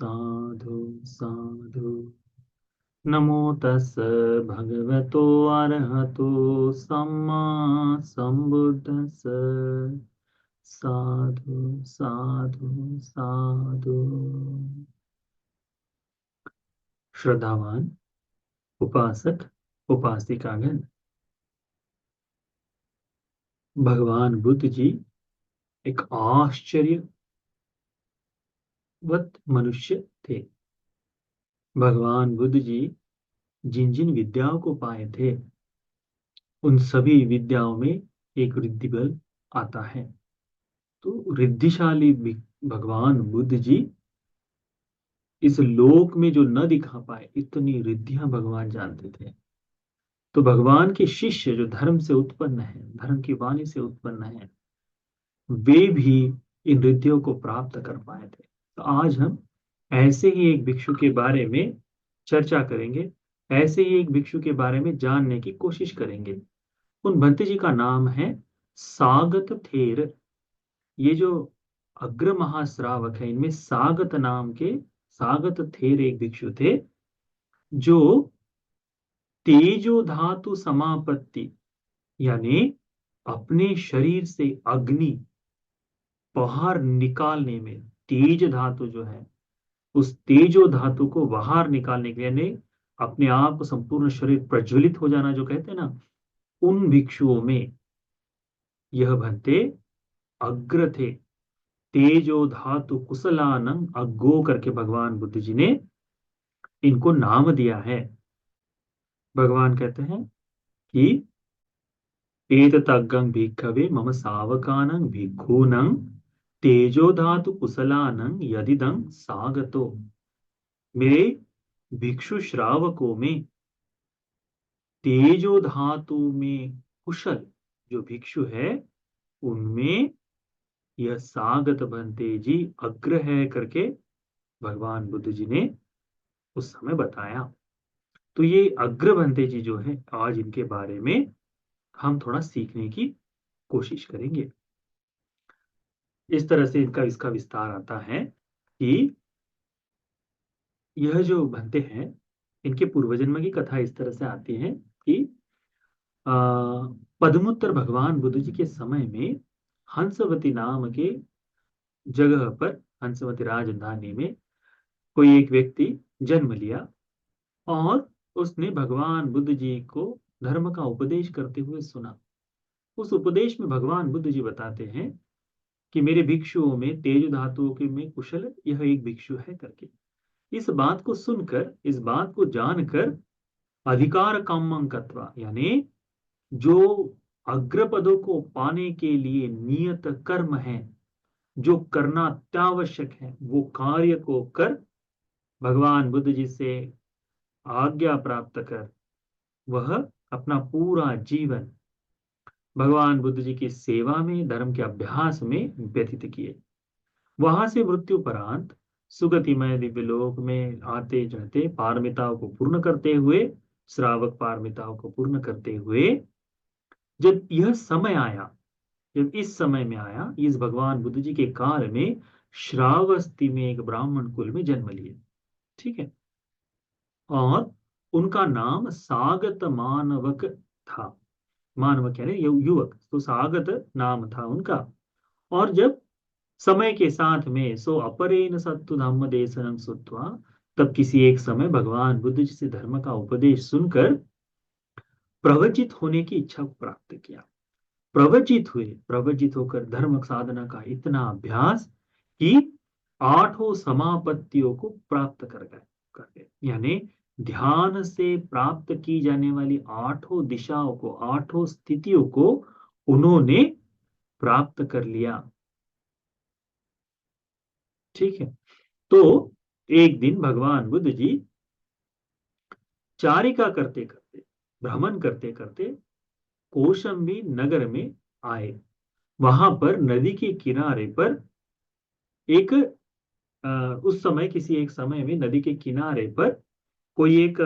साधु साधु। नमो तस् भगवतो अरहतो सम्मा सम्बुद्धस्स। साधु साधु साधु। श्रद्धावान उपासक उपासिकागण, भगवान बुद्ध जी एक आश्चर्यवत मनुष्य थे। भगवान बुद्ध जी जिन जिन विद्याओं को पाए थे, उन सभी विद्याओं में एक रिद्धि बल आता है। तो रिद्धिशाली भगवान बुद्ध जी इस लोक में जो न दिखा पाए, इतनी रिद्धियां भगवान जानते थे। तो भगवान के शिष्य जो धर्म से उत्पन्न है, धर्म की वाणी से उत्पन्न है, वे भी इन रिद्धियों को प्राप्त कर पाए थे। तो आज हम ऐसे ही एक भिक्षु के बारे में चर्चा करेंगे, ऐसे ही एक भिक्षु के बारे में जानने की कोशिश करेंगे। उन भंते जी का नाम है सागत थेर। ये जो अग्र महाश्रावक है, इनमें सागत नाम के सागत थेर एक भिक्षु थे, जो तेजो धातु समापत्ति यानी अपने शरीर से अग्नि बाहर निकालने में, तेज धातु जो है उस तेजो धातु को बाहर निकालने के लिए, यानी अपने आप को संपूर्ण शरीर प्रज्वलित हो जाना जो कहते हैं ना, उन भिक्षुओं में यह भंते अग्र थे। तेजो धातु कुशलानंग अग्गो करके भगवान बुद्ध जी ने इनको नाम दिया है। भगवान कहते हैं कि एततग्गं भिक्खवे मम सावकानं भिक्खूनं तेजो धातु कुशलानं यदिदं सागतो। मेरे भिक्षु श्रावकों में तेजो धातु में कुशल जो भिक्षु है, उनमें यह सागत भंते जी अग्र है करके भगवान बुद्ध जी ने उस समय बताया। तो ये अग्र भंते जी जो है, आज इनके बारे में हम थोड़ा सीखने की कोशिश करेंगे। इस तरह से इनका इसका विस्तार आता है कि यह जो भंते हैं, इनके पूर्वजन्म की कथा इस तरह से आती है कि आ, पद्मोत्तर भगवान बुद्ध जी के समय में हंसवती नाम के जगह पर, हंसवती राजधानी में कोई एक व्यक्ति जन्म लिया, और उसने भगवान बुद्ध जी को धर्म का उपदेश करते हुए सुना। उस उपदेश में भगवान बुद्ध जी बताते हैं कि मेरे भिक्षुओं में तेज धातुओं के में कुशल यह एक भिक्षु है करके। इस बात को सुनकर, इस बात को जानकर, अधिकार कामंकत्वा यानी जो अग्रपदों को पाने के लिए नियत कर्म है, जो करना अत्यावश्यक है, वो कार्य को कर भगवान बुद्ध जी से आज्ञा प्राप्त कर वह अपना पूरा जीवन भगवान बुद्ध जी की सेवा में, धर्म के अभ्यास में व्यतीत किए। वहां से मृत्युपरांत सुगतिमय दिव्य लोक में आते जाते पारमिताओं को पूर्ण करते हुए, श्रावक पारमिताओं को पूर्ण करते हुए, जब यह समय आया, जब इस समय में आया, इस भगवान बुद्ध जी के काल में श्रावस्ती में एक ब्राह्मण कुल में जन्म लिए। ठीक है। और उनका नाम सागत मानवक था। मानवक यानी युवक, तो सागत नाम था उनका। और जब समय के साथ में सो अपरेण सत्तु धम्म देशनं सुत्वा, तब किसी एक समय भगवान बुद्ध जी से धर्म का उपदेश सुनकर प्रवचित होने की इच्छा को प्राप्त किया। प्रवचित हुए, प्रवचित होकर धर्म साधना का इतना अभ्यास कि आठों समापत्तियों को प्राप्त कर गए, यानी ध्यान से प्राप्त की जाने वाली आठों दिशाओं को, आठों स्थितियों को उन्होंने प्राप्त कर लिया। ठीक है। तो एक दिन भगवान बुद्ध जी चारिका करते करते, भ्रमण करते करते कौशाम्बी नगर में आए। वहां पर नदी के किनारे पर एक उस समय, किसी एक समय में नदी के किनारे पर कोई एक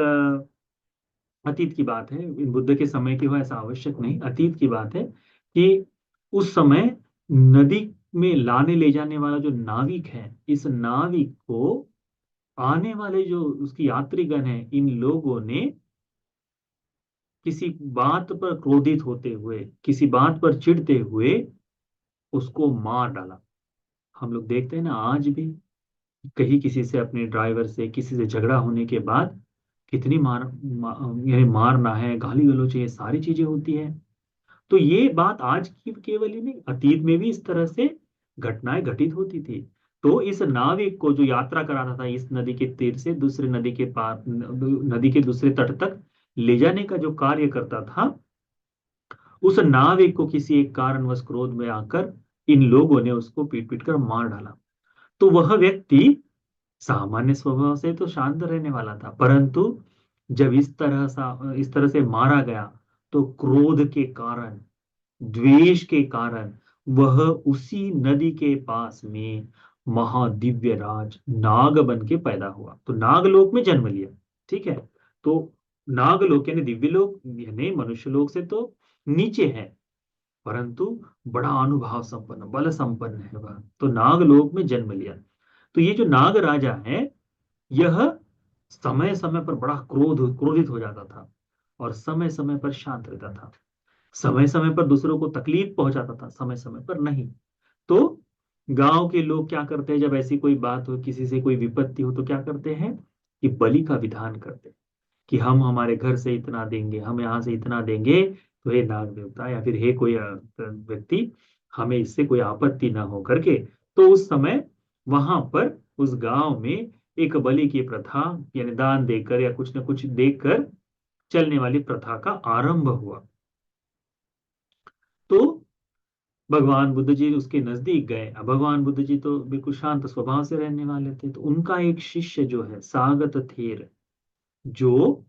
अतीत की बात है, इन बुद्ध के समय की हो ऐसा आवश्यक नहीं, अतीत की बात है कि उस समय नदी में लाने ले जाने वाला जो नाविक है, इस नाविक को आने वाले जो उसकी यात्रीगण हैं, इन लोगों ने किसी बात पर क्रोधित होते हुए, किसी बात पर चिढ़ते हुए उसको मार डाला। हम लोग देखते हैं ना आज भी, कहीं किसी से, अपने ड्राइवर से किसी से झगड़ा होने के बाद कितनी यानी मारना है, गाली गलौज, ये सारी चीजें होती है। तो ये बात आज की केवल ही नहीं, अतीत में भी इस तरह से घटनाएं घटित होती थी। तो इस नाविक को जो यात्रा कराना था इस नदी के तीर से दूसरे नदी के पार, नदी के दूसरे तट तक ले जाने का जो कार्य करता था, उस नाविक को किसी एक कारणवश क्रोध में आकर इन लोगों ने उसको पीट पीट कर मार डाला। तो वह व्यक्ति सामान्य स्वभाव से तो शांत रहने वाला था, परंतु जब इस तरह से मारा गया, तो क्रोध के कारण, द्वेष के कारण वह उसी नदी के पास में महादिव्य राज नाग बन के पैदा हुआ। तो नागलोक में जन्म लिया। ठीक है। तो नागलोक यानी दिव्य लोक, यानी मनुष्य लोक से तो नीचे है, परंतु बड़ा अनुभव संपन्न, बल संपन्न है वह। तो नागलोक में जन्म लिया। तो ये जो नाग राजा है, यह समय समय पर बड़ा क्रोधित हो जाता था, और समय समय पर शांत रहता था। समय समय पर दूसरों को तकलीफ पहुंचाता था, समय समय पर नहीं। तो गांव के लोग क्या करते हैं, जब ऐसी कोई बात हो, किसी से कोई विपत्ति हो, तो क्या करते हैं कि बलि का विधान करते हैं कि हम हमारे घर से इतना देंगे, हम यहाँ से इतना देंगे, तो हे नाग देवता या फिर हे कोई व्यक्ति, हमें इससे कोई आपत्ति ना हो करके। तो उस समय वहां पर उस गांव में एक बलि की प्रथा, यानी दान देकर या कुछ न कुछ देकर चलने वाली प्रथा का आरंभ हुआ। तो भगवान बुद्ध जी उसके नजदीक गए। अब भगवान बुद्ध जी तो बिल्कुल शांत स्वभाव से रहने वाले थे, तो उनका एक शिष्य जो है सागत थेर, जो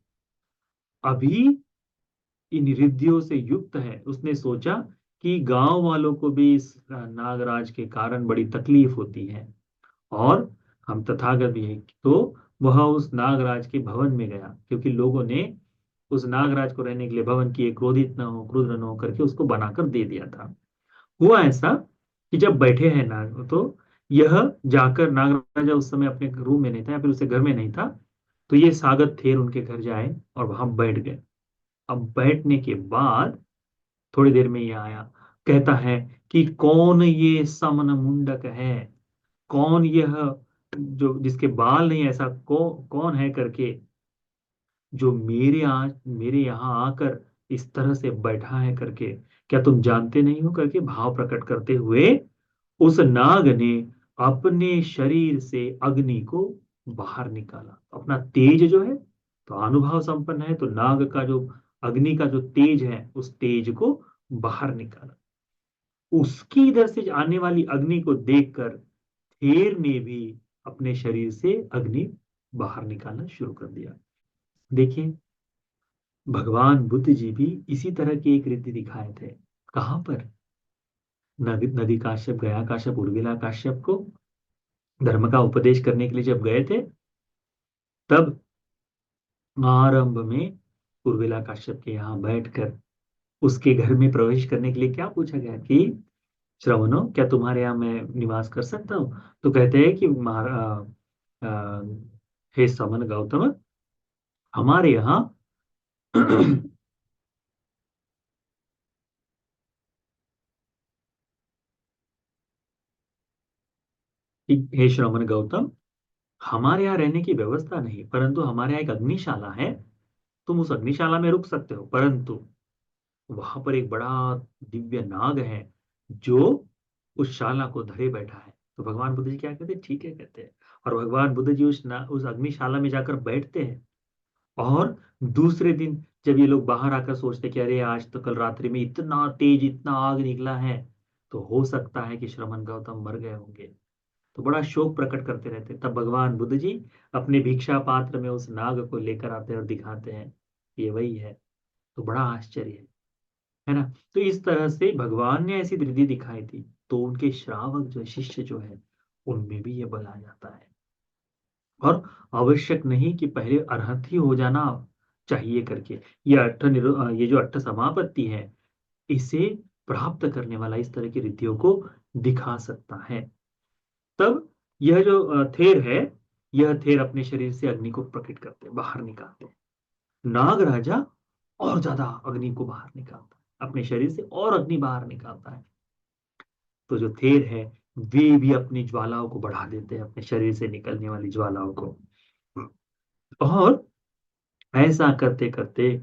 अभी इन रिद्धियों से युक्त है, उसने सोचा कि गांव वालों को भी इस नागराज के कारण बड़ी तकलीफ होती है, और हम तथागत भी हैं। तो वह उस नागराज के भवन में गया, क्योंकि लोगों ने उस नागराज को रहने के लिए भवन की, क्रोधित न हो, क्रुद्ध न हो करके उसको बनाकर दे दिया था। हुआ ऐसा कि जब बैठे हैं नाग, तो यह जाकर, नागराजा उस समय अपने रूम में नहीं था या फिर उसके घर में नहीं था, तो ये सागत थेर उनके घर जाए और वहां बैठ गए। अब बैठने के बाद थोड़ी देर में ये आया, कहता है कि कौन ये समन मुंडक है, कौन यह जो जिसके बाल नहीं, ऐसा कौन है करके, जो मेरे यहाँ आकर इस तरह से बैठा है करके, क्या तुम जानते नहीं हो करके भाव प्रकट करते हुए उस नाग ने अपने शरीर से अग्नि को बाहर निकाला। अपना तेज जो है, तो अनुभव संपन्न है, तो नाग का जो अग्नि का जो तेज है, उस तेज को बाहर निकाला। उसकी इधर से आने वाली अग्नि को देखकर शेर ने भी अपने शरीर से अग्नि बाहर निकालना शुरू कर दिया। देखिए, भगवान बुद्ध जी भी इसी तरह की एक रीति दिखाए थे। कहाँ पर? नदी नदी काश्यप, गया काश्यप, उर्मिला काश्यप को धर्म का उपदेश करने के लिए जब गए थे, तब आरंभ में उर्मिला काश्यप के यहाँ बैठकर उसके घर में प्रवेश करने के लिए क्या पूछा गया कि श्रवणों, क्या तुम्हारे यहाँ मैं निवास कर सकता हूँ? तो कहते हैं कि हे समन गौतम, हमारे यहाँ हे श्रवण गौतम, हमारे यहाँ रहने की व्यवस्था नहीं, परंतु हमारे यहाँ एक अग्निशाला है, तुम उस अग्निशाला में रुक सकते हो। परंतु वहां पर एक बड़ा दिव्य नाग है, जो उस शाला को धरे बैठा है। तो भगवान बुद्ध जी क्या कहते हैं? ठीक है कहते हैं। और भगवान बुद्ध जी उस अग्निशाला में जाकर बैठते हैं। और दूसरे दिन जब ये लोग बाहर आकर सोचते कि अरे आज तो कल रात्रि में इतना तेज, इतना आग निकला है, तो हो सकता है कि श्रमण गौतम मर गए होंगे। तो बड़ा शोक प्रकट करते रहते। तब भगवान बुद्ध जी अपने भिक्षा पात्र में उस नाग को लेकर आते हैं और दिखाते हैं, ये वही है। तो बड़ा आश्चर्य है ना। तो इस तरह से भगवान ने ऐसी दृष्टि दिखाई थी, तो उनके श्रावक जो शिष्य जो है, उनमें भी ये बल आ जाता है। और आवश्यक नहीं कि पहले अरहत ही हो जाना चाहिए करके, ये जो अट्ठ समापत्ति है, इसे प्राप्त करने वाला इस तरह की रिद्धियों को दिखा सकता है। तब यह जो थेर है, यह थेर अपने शरीर से अग्नि को प्रकट करते, बाहर निकालते हैं। नाग राजा और ज्यादा अग्नि को बाहर निकालता है, अपने शरीर से और अग्नि बाहर निकालता है। तो जो थेर है वे भी अपनी ज्वालाओं को बढ़ा देते हैं, अपने शरीर से निकलने वाली ज्वालाओं को। और ऐसा करते करते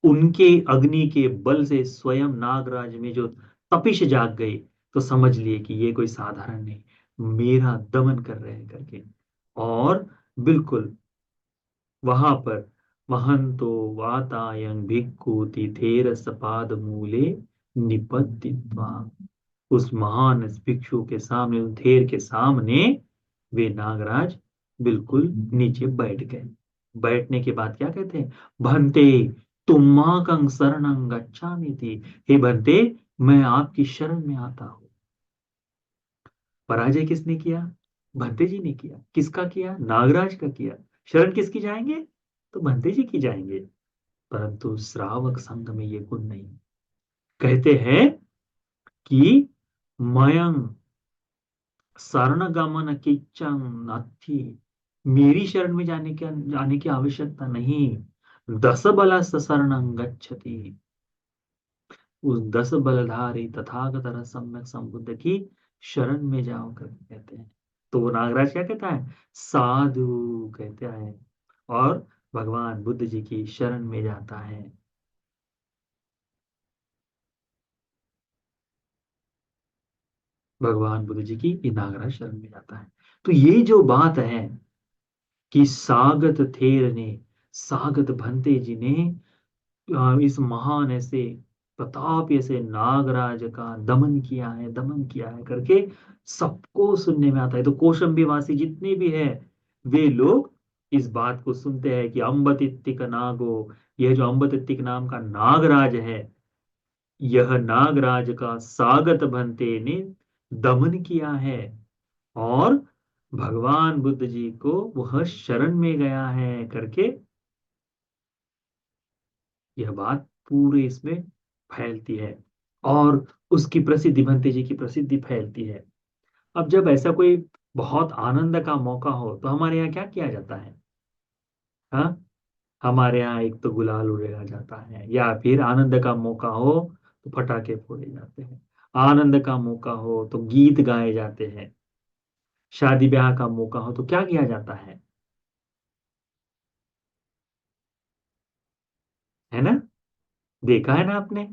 उनके अग्नि के बल से स्वयं नागराज में जो तपिश जाग गई, तो समझ लिए कि ये कोई साधारण नहीं, मेरा दमन कर रहे हैं करके। और बिल्कुल वहां पर महंतो वातायन भिक्खु तिथेर सपाद मूले निपतित्वा, उस महान भिक्षु के सामने, उस थेर के सामने वे नागराज बिल्कुल नीचे बैठ गए। बैठने के बाद क्या कहते हैं, भंते तुम्माकं शरणं गच्छामि थी, हे भंते मैं आपकी शरण में आता हूं। पराजय किसने किया, भंते जी ने किया। किसका किया, नागराज का किया। शरण किसकी जाएंगे, तो भंते जी की जाएंगे। परंतु श्रावक संघ में ये गुण नहीं। कहते हैं कि मयंग शरण गमन किच्चन नथी, मेरी शरण में जाने की आवश्यकता नहीं। दस बल शरणं गच्छति, उस 10 बलधारी तथागत सम्यक संबुद्ध की शरण में जाओ कर कहते हैं। तो वो नागराज क्या कहता है, साधु कहते हैं, और भगवान बुद्ध जी की शरण में जाता है। भगवान बुद्ध जी की ये नागराज शरण में जाता है। तो ये जो बात है कि सागत थेर ने, सागत भंते जी ने इस महान ऐसे प्रताप ऐसे नागराज का दमन किया है, दमन किया है करके सबको सुनने में आता है। तो कौशंबीवासी जितने भी है वे लोग इस बात को सुनते हैं कि अम्बतित्तिक नागो, यह जो अम्बतित्तिक नाम का नागराज है, यह नागराज का सागत भंते ने दमन किया है, और भगवान बुद्ध जी को वह शरण में गया है करके यह बात पूरे इसमें फैलती है। और उसकी प्रसिद्धि, भंते जी की प्रसिद्धि फैलती है। अब जब ऐसा कोई बहुत आनंद का मौका हो तो हमारे यहाँ क्या किया जाता है, हाँ, हमारे यहाँ एक तो गुलाल उड़ाया जाता है, या फिर आनंद का मौका हो तो पटाखे फोड़े जाते हैं, आनंद का मौका हो तो गीत गाए जाते हैं, शादी ब्याह का मौका हो तो क्या किया जाता है ना, देखा है ना आपने।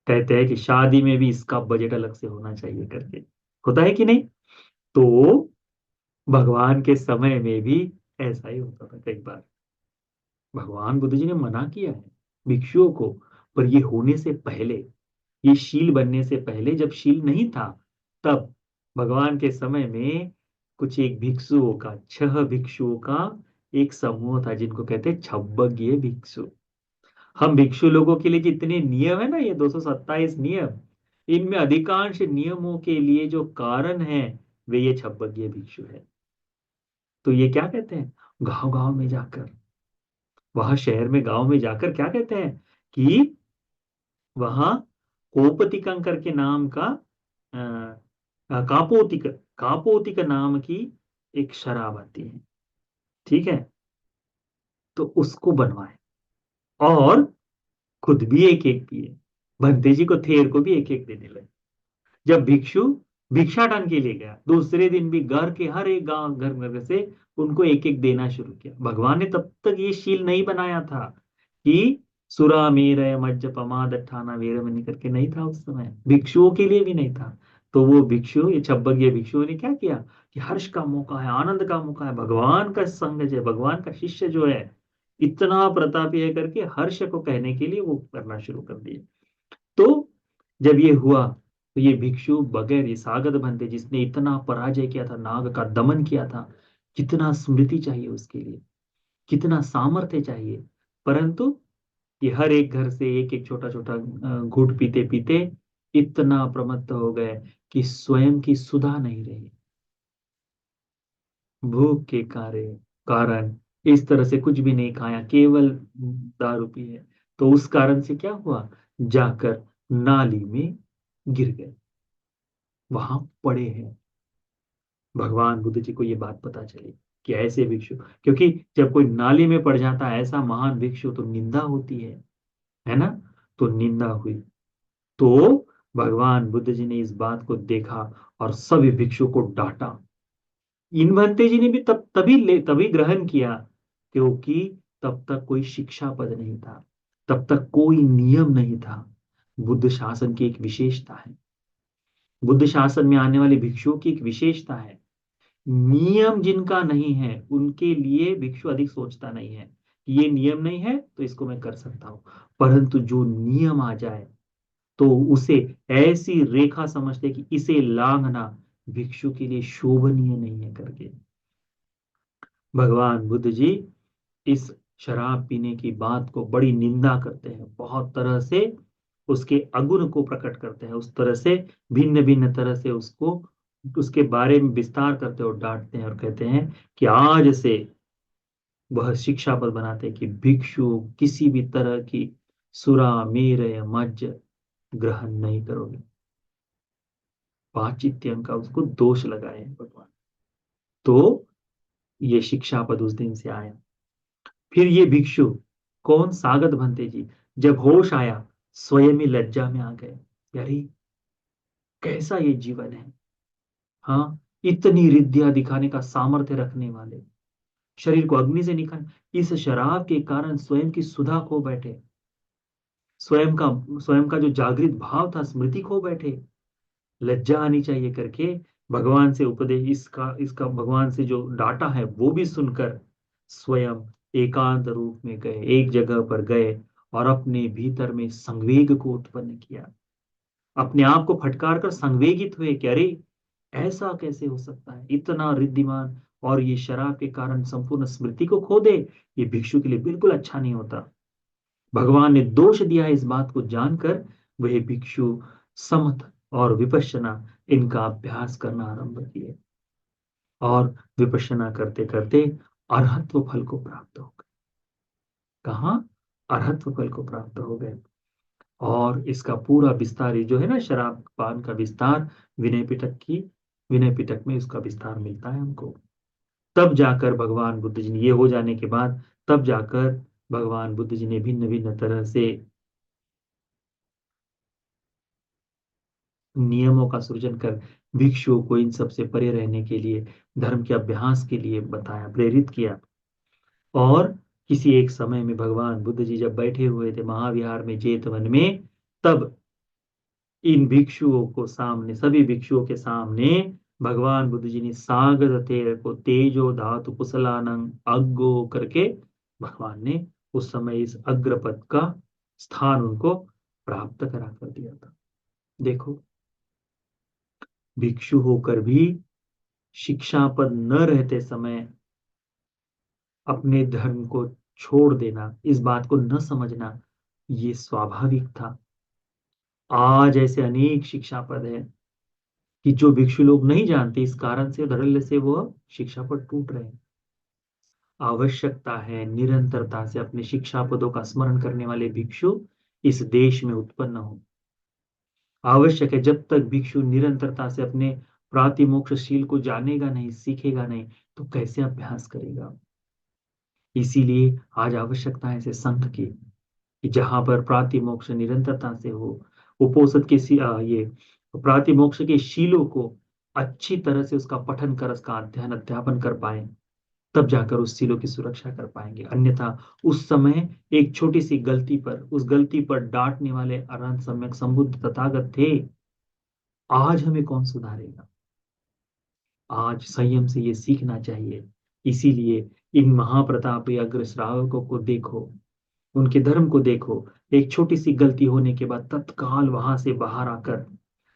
कहते हैं कि शादी में भी इसका बजट अलग से होना चाहिए करके, होता है कि नहीं। तो भगवान के समय में भी ऐसा ही होता था कई बार। भगवान बुद्ध जी ने मना किया है भिक्षुओं को, पर ये होने से पहले, ये शील बनने से पहले, जब शील नहीं था तब भगवान के समय में कुछ एक भिक्षुओं का, 6 भिक्षुओं का एक समूह था जिनको कहते हैं छब्बगीय भिक्षु। हम भिक्षु लोगों के लिए जितने नियम है ना, ये 227 नियम, इनमें अधिकांश नियमों के लिए जो कारण है वे ये छब्बगीय भिक्षु है। तो ये क्या कहते हैं, गांव गांव में जाकर, वहां शहर में गांव में जाकर क्या कहते हैं कि वहां कोपतिकंकर के नाम का कापोतिक, कापोतिक नाम की एक शराब आती है, ठीक है, तो उसको बनवाए और खुद भी एक एक पिए, भंते जी को, थेर को भी एक एक देने लगे। जब भिक्षु भिक्षाटन के लिए गया, दूसरे दिन भी घर के हर एक गांव घर घर से उनको एक एक देना शुरू किया। भगवान ने तब तक ये शील नहीं बनाया था कि सुरा मेरय मज्ज पमादट्ठाना वीरमणि करके, नहीं था उस समय, भिक्षुओं के लिए भी नहीं था। तो वो भिक्षु, ये छब्बगीय भिक्षुओं ने क्या किया कि हर्ष का मौका है, आनंद का मौका है, भगवान का संग जो है, भगवान का शिष्य जो है इतना प्रतापी है करके हर्ष को कहने के लिए वो करना शुरू कर दिए। तो जब ये हुआ तो ये भिक्षु बगैर, ये सागत भंते जिसने इतना पराजय किया था, नाग का दमन किया था, कितना स्मृति चाहिए उसके लिए, कितना सामर्थ्य चाहिए। परंतु ये हर एक घर से एक एक छोटा छोटा घूंट पीते पीते इतना प्रमत्त हो गए कि स्वयं की सुधा नहीं रही, भूख के कारण इस तरह से कुछ भी नहीं खाया, केवल दारू पी है। तो उस कारण से क्या हुआ, जाकर नाली में गिर गए, वहां पड़े हैं। भगवान बुद्ध जी को ये बात पता चली। कि ऐसे भिक्षु, क्योंकि जब कोई नाली में पड़ जाता है ऐसा महान भिक्षु तो निंदा होती है ना। तो निंदा हुई। तो भगवान बुद्ध जी ने इस बात को देखा और सभी भिक्षु को डांटा। इन भंते जी ने भी तभी ग्रहण किया, क्योंकि तब तक कोई शिक्षा पद नहीं था, तब तक कोई नियम नहीं था। बुद्ध शासन की एक विशेषता है, बुद्ध शासन में आने वाले भिक्षुओं की एक विशेषता है, नियम जिनका नहीं है उनके लिए भिक्षु अधिक सोचता नहीं है कि ये नियम नहीं है तो इसको मैं कर सकता हूं। परंतु जो नियम आ जाए तो उसे ऐसी रेखा समझते कि इसे लांघना भिक्षु के लिए शोभनीय नहीं है करके। भगवान बुद्ध जी इस शराब पीने की बात को बड़ी निंदा करते हैं, बहुत तरह से उसके अगुण को प्रकट करते हैं, उस तरह से भिन्न भिन्न तरह से उसको उसके बारे में विस्तार करते हैं और डांटते हैं और कहते हैं कि आज से वह शिक्षा पर बनाते हैं कि भिक्षु किसी भी तरह की सुरा मेर या मज्ज ग्रहण नहीं करोगे। पाचित्यम का उसको दोष लगाए हैं भगवान। तो ये शिक्षा पद उस दिन से आया। फिर ये भिक्षु कौन, सागत भंते जी, जब होश आया स्वयं ही लज्जा में आ गए। यारी कैसा ये जीवन है। हाँ, इतनी रिद्धियां दिखाने का सामर्थ्य रखने वाले, शरीर को अग्नि से निकाल, इस शराब के कारण स्वयं की सुधा खो बैठे, स्वयं का स्वयं का जो जागृत भाव था स्मृति खो बैठे। लज्जा आनी चाहिए करके भगवान से उपदेश, इसका भगवान से जो डाटा है वो भी सुनकर स्वयं एकांत रूप में गए, एक जगह पर गए और अपने भीतर में संवेग को उत्पन्न किया, अपने आप को फटकार कर संवेगित हुए कि अरे ऐसा कैसे हो सकता है, इतना रिद्धिमान और ये शराब के कारण संपूर्ण स्मृति को खो दे, ये भिक्षु के लिए बिल्कुल अच्छा नहीं होता। भगवान ने दोष दिया इस बात को जानकर वह भिक्षु समथ और विपश्यना इनका अभ्यास करना आरंभ किए और विपश्यना करते करते अरहत्व फल को प्राप्त हो गए। कहाँ? अरहत्व फल को प्राप्त हो गए। और इसका पूरा विस्तार, ये जो है ना शराब पान का विस्तार, विनय पिटक में इसका विस्तार मिलता है हमको। तब जाकर भगवान बुद्ध जी ने, ये हो जाने के बाद तब जाकर भगवान बुद्ध जी ने भिन्न भिन्न तरह से नियमों का सृजन कर भिक्षुओं को इन सब से परे रहने के लिए, धर्म के अभ्यास के लिए बताया, प्रेरित किया। और किसी एक समय में भगवान बुद्ध जी जब बैठे हुए थे महाविहार में जेतवन में, तब इन भिक्षुओं को सामने, सभी भिक्षुओं के सामने भगवान बुद्ध जी ने सागर तेर को तेजो धातु कुशलानंग अग्गो करके भगवान ने उस समय इस अग्रपद का स्थान उनको प्राप्त करा कर दिया था। देखो, भिक्षु होकर भी शिक्षा पद न रहते समय अपने धर्म को छोड़ देना, इस बात को न समझना, ये स्वाभाविक था। आज ऐसे अनेक शिक्षा पद है कि जो भिक्षु लोग नहीं जानते, इस कारण से धड़ल्ले से वो शिक्षा पद टूट रहे हैं। आवश्यकता है निरंतरता से अपने शिक्षा पदों का स्मरण करने वाले भिक्षु इस देश में उत्पन्न हो। आवश्यक है, जब तक भिक्षु निरंतरता से अपने प्रातिमोक्षशील को जानेगा नहीं, सीखेगा नहीं, तो कैसे अभ्यास करेगा। इसीलिए आज आवश्यकता है ऐसे संत की कि जहां पर प्रातिमोक्ष निरंतरता से हो, उपोसत के ये प्रातिमोक्ष के शीलों को अच्छी तरह से उसका पठन कर, उसका अध्ययन अध्यापन कर पाए, तब जाकर उस शीलों की सुरक्षा कर पाएंगे। अन्यथा उस समय एक छोटी सी गलती पर, उस गलती पर डांटने वाले अरहंत सम्यक संबुद्ध तथागत थे। आज हमें कौन सुधारेगा। आज संयम से ये सीखना चाहिए। इसीलिए इन महाप्रतापी अग्र श्रावकों को देखो, उनके धर्म को देखो, एक छोटी सी गलती होने के बाद तत्काल वहां से बाहर आकर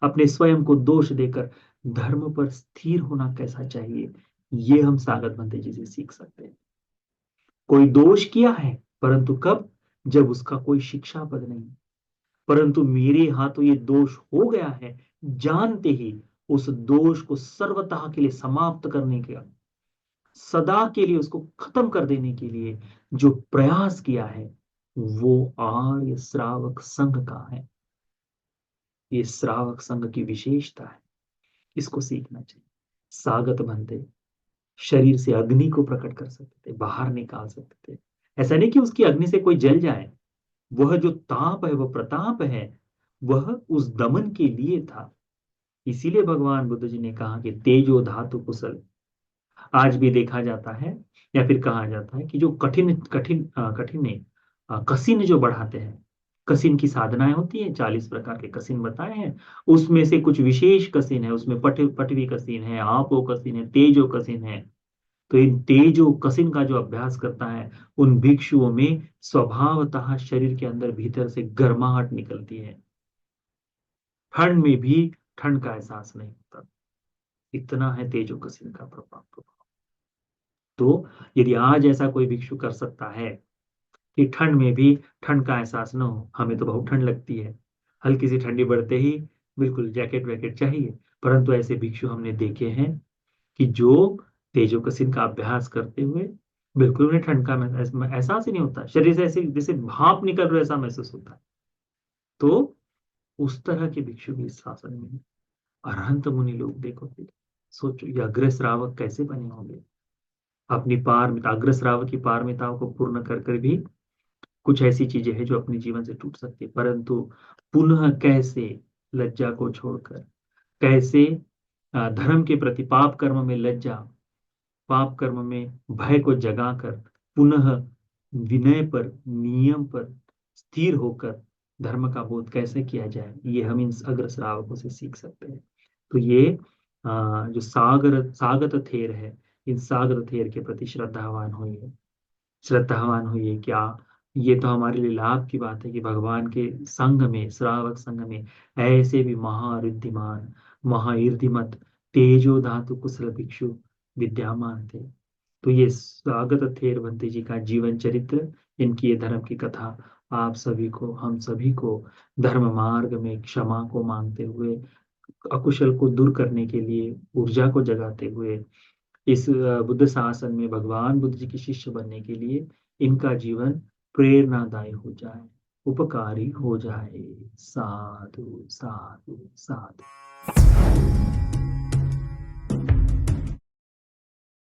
अपने स्वयं को दोष देकर धर्म पर स्थिर होना कैसा चाहिए, ये हम सागत बंते जी से सीख सकते हैं। कोई दोष किया है, परंतु कब? जब उसका कोई शिक्षा पद नहीं, परंतु मेरे यहाँ तो ये दोष हो गया है, जानते ही उस दोष को सर्वतः के लिए समाप्त करने के, सदा के लिए उसको खत्म कर देने के लिए जो प्रयास किया है, वो आर्य श्रावक संघ का है। ये श्रावक संघ की विशेषता है, इसको सीखना चाहिए। सागत बनते शरीर से अग्नि को प्रकट कर सकते थे, बाहर निकाल सकते थे। ऐसा नहीं कि उसकी अग्नि से कोई जल जाए, वह जो ताप है, वह प्रताप है, वह उस दमन के लिए था। इसीलिए भगवान बुद्ध जी ने कहा कि तेजो धातु कुशल। आज भी देखा जाता है या फिर कहा जाता है कि जो कठिन कठिन कठिन नहीं, कसिन जो बढ़ाते हैं, कसिन की साधनाएं होती है, 40 प्रकार के कसिन बताए हैं। उसमें से कुछ विशेष कसिन है, उसमें पटवी कसिन है, आपो कसिन है, तेजो कसिन है। तो इन तेजो कसिन का जो अभ्यास करता है, उन भिक्षुओं में स्वभावतः शरीर के अंदर भीतर से गर्माहट निकलती है। ठंड में भी ठंड का एहसास नहीं होता। इतना है तेजो कसिन का प्रभाव। तो यदि आज ऐसा कोई भिक्षु कर सकता है कि ठंड में भी ठंड का एहसास न हो, हमें तो बहुत ठंड लगती है, हल्की सी ठंडी बढ़ते ही बिल्कुल जैकेट वैकेट चाहिए, परंतु ऐसे भिक्षु हमने देखे हैं कि जो तेजोकसिन का अभ्यास करते हुए बिल्कुल उन्हें ठंड का एहसास ही नहीं होता, शरीर से ऐसे जैसे भाप निकल रहा है ऐसा महसूस होता है। तो उस तरह के भिक्षु भी इस शासन में हैं। अरहंत मुनि लोग देखो फिर, सोचो ये अग्र श्रावक कैसे बने होंगे। अपनी पारमिता, अग्र श्रावक की पारमिताओं को पूर्ण कर कर भी कुछ ऐसी चीजें हैं जो अपने जीवन से टूट सकती है, परंतु पुनः कैसे लज्जा को छोड़कर, कैसे धर्म के प्रति पाप कर्म में लज्जा, पाप कर्म में भय को जगाकर पुनः विनय पर, नियम पर स्थिर होकर धर्म का बोध कैसे किया जाए, ये हम इन अग्र श्रावकों से सीख सकते हैं। तो ये जो सागत थेर है, इन सागर थेर के प्रति श्रद्धावान होइए, श्रद्धावान हुई है क्या। ये तो हमारे लिए लाभ की बात है कि भगवान के संग में, श्रावक संग में ऐसे भी महारिद्धिमान, महाइर्दिमत, तेजो धातु कुशल भिक्षु विद्यमान थे। तो ये स्वागत थेर बंते जी का जीवन चरित्र, इनकी ये धर्म की कथा आप सभी को, हम सभी को धर्म मार्ग में क्षमा को मांगते हुए, अकुशल को दूर करने के लिए ऊर्जा को जगाते हुए, इस बुद्ध शासन में भगवान बुद्ध जी के शिष्य बनने के लिए इनका जीवन प्रेरणादायी हो जाए, उपकारी हो जाए। साधु साधु साधु।